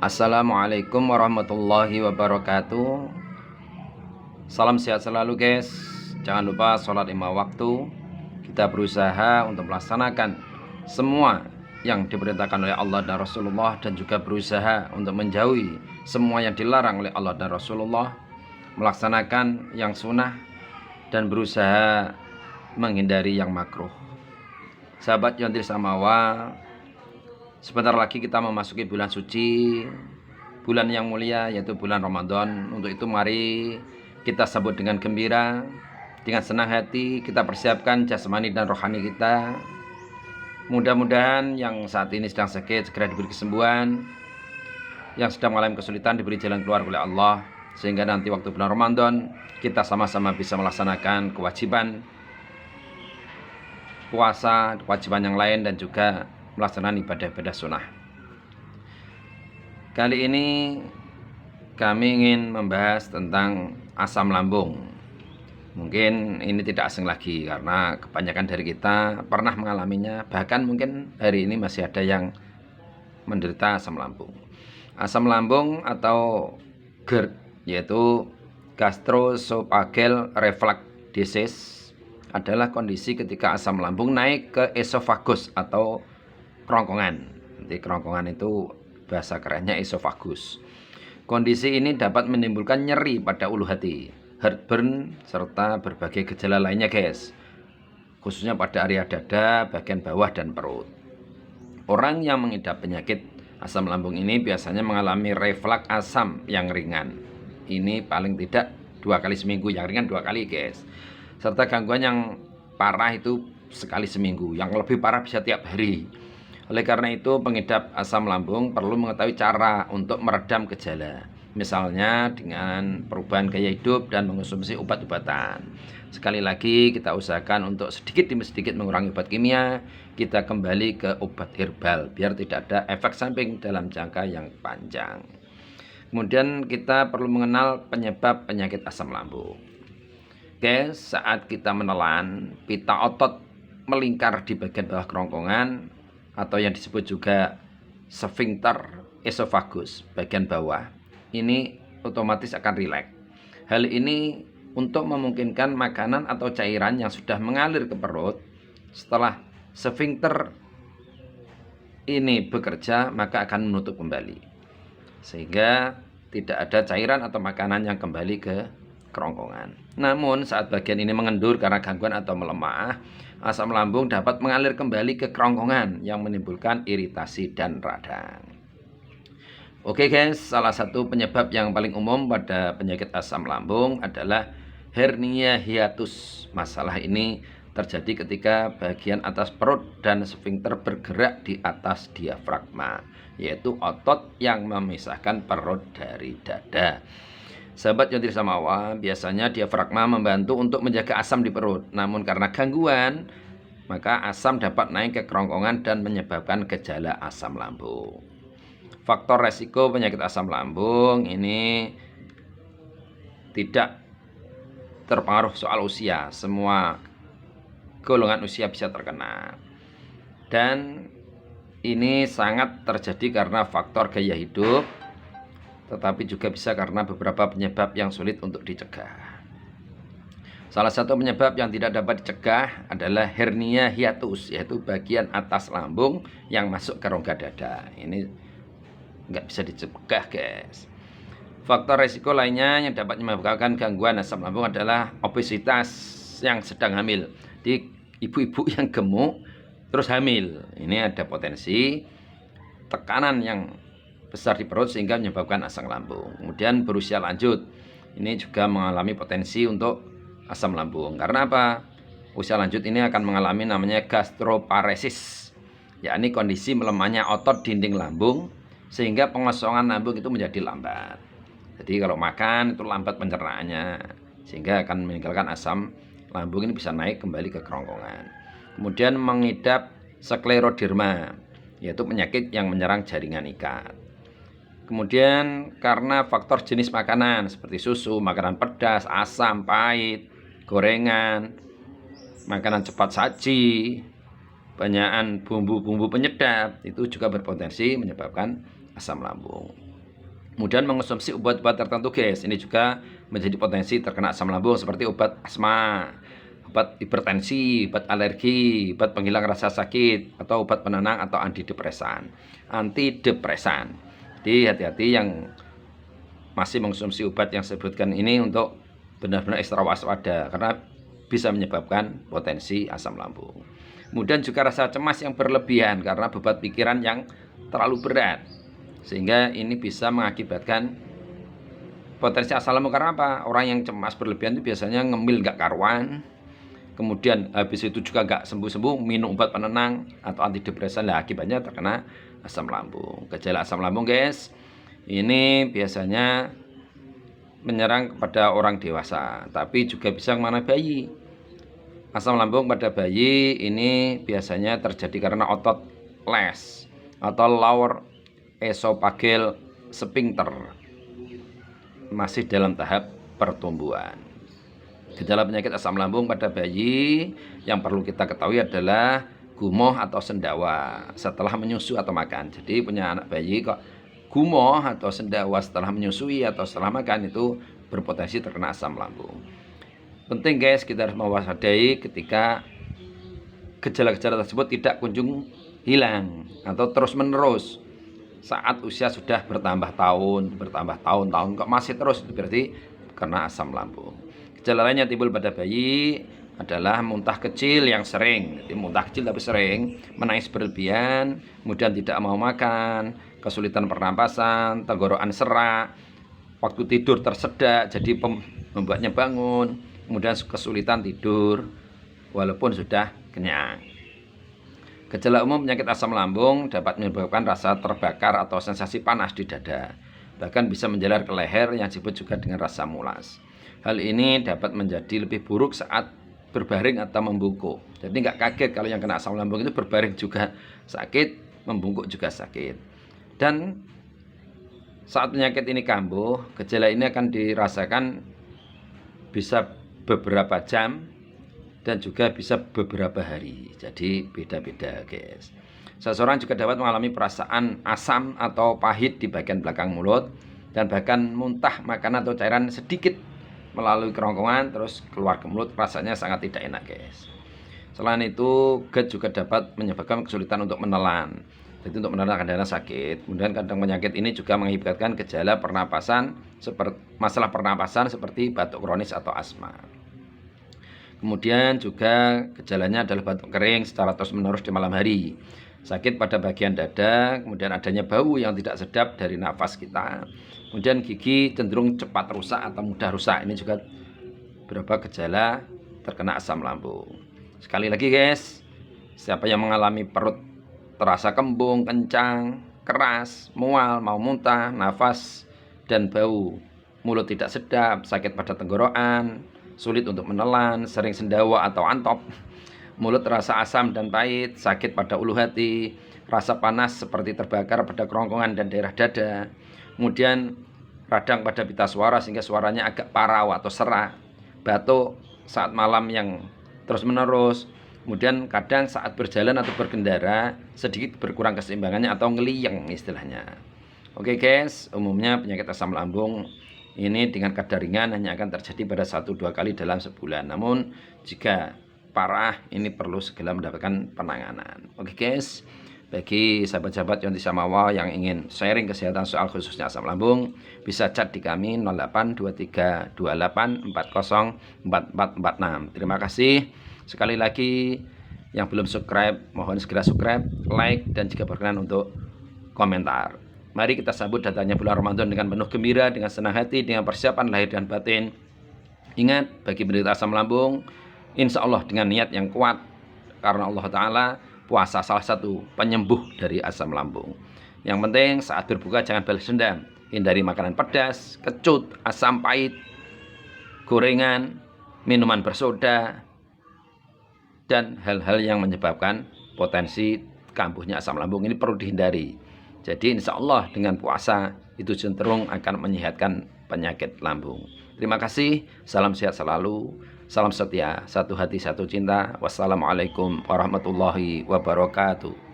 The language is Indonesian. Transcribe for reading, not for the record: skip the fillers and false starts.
Assalamualaikum warahmatullahi wabarakatuh. Salam sehat selalu guys. Jangan lupa sholat 5 waktu. Kita berusaha untuk melaksanakan semua yang diperintahkan oleh Allah dan Rasulullah, dan juga berusaha untuk menjauhi semua yang dilarang oleh Allah dan Rasulullah, melaksanakan yang sunnah dan berusaha menghindari yang makruh. Sahabat yang samawa, sebentar lagi kita memasuki bulan suci, bulan yang mulia, yaitu bulan Ramadan. Untuk itu mari kita sambut dengan gembira, dengan senang hati. Kita persiapkan jasmani dan rohani kita. Mudah-mudahan yang saat ini sedang sakit segera diberi kesembuhan, yang sedang mengalami kesulitan diberi jalan keluar oleh Allah, sehingga nanti waktu bulan Ramadan kita sama-sama bisa melaksanakan kewajiban puasa, kewajiban yang lain, dan juga melaksanakan ibadah-ibadah sunnah. Kali ini kami ingin membahas tentang asam lambung. Mungkin ini tidak asing lagi karena kebanyakan dari kita pernah mengalaminya. Bahkan mungkin hari ini masih ada yang menderita asam lambung. Asam lambung atau GERD, yaitu gastroesophageal reflux disease, adalah kondisi ketika asam lambung naik ke esofagus atau kerongkongan. Nanti kerongkongan itu bahasa kerennya esofagus. Kondisi ini dapat menimbulkan nyeri pada ulu hati, heartburn, serta berbagai gejala lainnya guys, khususnya pada area dada, bagian bawah, dan perut. Orang yang mengidap penyakit asam lambung ini biasanya mengalami reflux asam yang ringan. Ini paling tidak 2 kali seminggu, yang ringan 2 kali guys. Serta gangguan yang parah itu sekali seminggu, yang lebih parah bisa tiap hari. Oleh karena itu, pengidap asam lambung perlu mengetahui cara untuk meredam gejala, misalnya dengan perubahan gaya hidup dan mengonsumsi obat-obatan. Sekali lagi, kita usahakan untuk sedikit demi sedikit mengurangi obat kimia. Kita kembali ke obat herbal biar tidak ada efek samping dalam jangka yang panjang. Kemudian kita perlu mengenal penyebab penyakit asam lambung. Oke, saat kita menelan, pita otot melingkar di bagian bawah kerongkongan atau yang disebut juga sphincter esofagus bagian bawah, ini otomatis akan rileks. Hal ini untuk memungkinkan makanan atau cairan yang sudah mengalir ke perut, setelah sphincter ini bekerja maka akan menutup kembali, sehingga tidak ada cairan atau makanan yang kembali ke kerongkongan. Namun saat bagian ini mengendur karena gangguan atau melemah, asam lambung dapat mengalir kembali ke kerongkongan yang menimbulkan iritasi dan radang. Oke guys, salah satu penyebab yang paling umum pada penyakit asam lambung adalah hernia hiatus. Masalah ini terjadi ketika bagian atas perut dan sphincter bergerak di atas diafragma, yaitu otot yang memisahkan perut dari dada. Sahabat yang samawa, biasanya diafragma membantu untuk menjaga asam di perut. Namun karena gangguan, maka asam dapat naik ke kerongkongan dan menyebabkan gejala asam lambung. Faktor resiko penyakit asam lambung ini tidak terpengaruh soal usia. Semua golongan usia bisa terkena. Dan ini sangat terjadi karena faktor gaya hidup, tetapi juga bisa karena beberapa penyebab yang sulit untuk dicegah. Salah satu penyebab yang tidak dapat dicegah adalah hernia hiatus, yaitu bagian atas lambung yang masuk ke rongga dada. Ini nggak bisa dicegah guys. Faktor resiko lainnya yang dapat menyebabkan gangguan asam lambung adalah obesitas yang sedang hamil. Di ibu-ibu yang gemuk terus hamil, ini ada potensi tekanan yang besar di perut sehingga menyebabkan asam lambung. Kemudian berusia lanjut, ini juga mengalami potensi untuk asam lambung. Karena apa? Usia lanjut ini akan mengalami namanya gastroparesis, yakni kondisi melemahnya otot dinding lambung sehingga pengosongan lambung itu menjadi lambat. Jadi kalau makan itu lambat pencernaannya, sehingga akan meninggalkan asam lambung ini bisa naik kembali ke kerongkongan. Kemudian mengidap skleroderma, yaitu penyakit yang menyerang jaringan ikat. Kemudian karena faktor jenis makanan seperti susu, makanan pedas, asam, pahit, gorengan, makanan cepat saji, banyakan bumbu-bumbu penyedap, itu juga berpotensi menyebabkan asam lambung. Kemudian mengonsumsi obat-obat tertentu guys, ini juga menjadi potensi terkena asam lambung seperti obat asma, obat hipertensi, obat alergi, obat penghilang rasa sakit, atau obat penenang atau antidepresan. Jadi hati-hati yang masih mengonsumsi obat yang sebutkan ini untuk benar-benar ekstra waspada karena bisa menyebabkan potensi asam lambung. Kemudian juga rasa cemas yang berlebihan karena beban pikiran yang terlalu berat, sehingga ini bisa mengakibatkan potensi asam lambung. Karena apa? Orang yang cemas berlebihan itu biasanya ngemil nggak karuan, kemudian habis itu juga nggak sembuh-sembuh, minum obat penenang atau antidepresan, lah akibatnya terkena asam lambung. Gejala asam lambung guys, ini biasanya menyerang kepada orang dewasa, tapi juga bisa kemana bayi. Asam lambung pada bayi ini biasanya terjadi karena otot les atau lower esophageal sphincter masih dalam tahap pertumbuhan. Gejala penyakit asam lambung pada bayi yang perlu kita ketahui adalah gumoh atau sendawa setelah menyusu atau makan. Jadi punya anak bayi kok gumoh atau sendawa setelah menyusui atau setelah makan, itu berpotensi terkena asam lambung. Penting guys, kita harus mewaspadai ketika gejala-gejala tersebut tidak kunjung hilang atau terus menerus saat usia sudah bertambah tahun kok masih terus, itu berarti kena asam lambung. Gejala lain yang timbul pada bayi adalah muntah kecil yang sering. Jadi muntah kecil tapi sering, menangis berlebihan, kemudian tidak mau makan, kesulitan pernapasan, tenggorokan serak, waktu tidur tersedak jadi membuatnya bangun, kemudian kesulitan tidur walaupun sudah kenyang. Gejala umum penyakit asam lambung dapat menyebabkan rasa terbakar atau sensasi panas di dada, bahkan bisa menjalar ke leher yang disebut juga dengan rasa mulas. Hal ini dapat menjadi lebih buruk saat berbaring atau membungkuk. Jadi nggak kaget kalau yang kena asam lambung itu berbaring juga sakit, membungkuk juga sakit. Dan saat penyakit ini kambuh, gejala ini akan dirasakan bisa beberapa jam dan juga bisa beberapa hari. Jadi beda-beda guys. Seseorang juga dapat mengalami perasaan asam atau pahit di bagian belakang mulut, dan bahkan muntah makanan atau cairan sedikit melalui kerongkongan terus keluar ke mulut, rasanya sangat tidak enak guys. Selain itu, GERD juga dapat menyebabkan kesulitan untuk menelan. Jadi untuk menelan kadang-kadang sakit. Kemudian kadang penyakit ini juga mengakibatkan gejala pernapasan seperti masalah pernapasan seperti batuk kronis atau asma. Kemudian juga gejalanya adalah batuk kering secara terus-menerus di malam hari, sakit pada bagian dada, kemudian adanya bau yang tidak sedap dari nafas kita, kemudian gigi cenderung cepat rusak atau mudah rusak. Ini juga beberapa gejala terkena asam lambung. Sekali lagi guys, siapa yang mengalami perut terasa kembung, kencang, keras, mual, mau muntah, nafas dan bau, mulut tidak sedap, sakit pada tenggorokan, sulit untuk menelan, sering sendawa atau antop, mulut terasa asam dan pahit, sakit pada ulu hati, rasa panas seperti terbakar pada kerongkongan dan daerah dada, kemudian radang pada pita suara sehingga suaranya agak parau atau serak, batuk saat malam yang terus menerus, kemudian kadang saat berjalan atau berkendara sedikit berkurang keseimbangannya atau ngeliyeng istilahnya. Oke guys, umumnya penyakit asam lambung ini dengan kadar ringan hanya akan terjadi pada 1-2 kali dalam sebulan. Namun jika parah ini perlu segera mendapatkan penanganan. Oke guys, bagi sahabat-sahabat Yonti Samawa yang ingin sharing kesehatan soal khususnya asam lambung, bisa chat di kami 082328404446. Terima kasih. Sekali lagi, yang belum subscribe mohon segera subscribe, like, dan jika berkenan untuk komentar. Mari kita sambut datangnya bulan Ramadan dengan penuh gembira, dengan senang hati, dengan persiapan lahir dan batin. Ingat, bagi penderita asam lambung, insya Allah dengan niat yang kuat, karena Allah Ta'ala, puasa salah satu penyembuh dari asam lambung. Yang penting saat berbuka jangan balas dendam, hindari makanan pedas, kecut, asam pahit, gorengan, minuman bersoda, dan hal-hal yang menyebabkan potensi kambuhnya asam lambung ini perlu dihindari. Jadi insya Allah dengan puasa itu cenderung akan menyehatkan penyakit lambung. Terima kasih, salam sehat selalu, salam setia, satu hati satu cinta. Wassalamualaikum warahmatullahi wabarakatuh.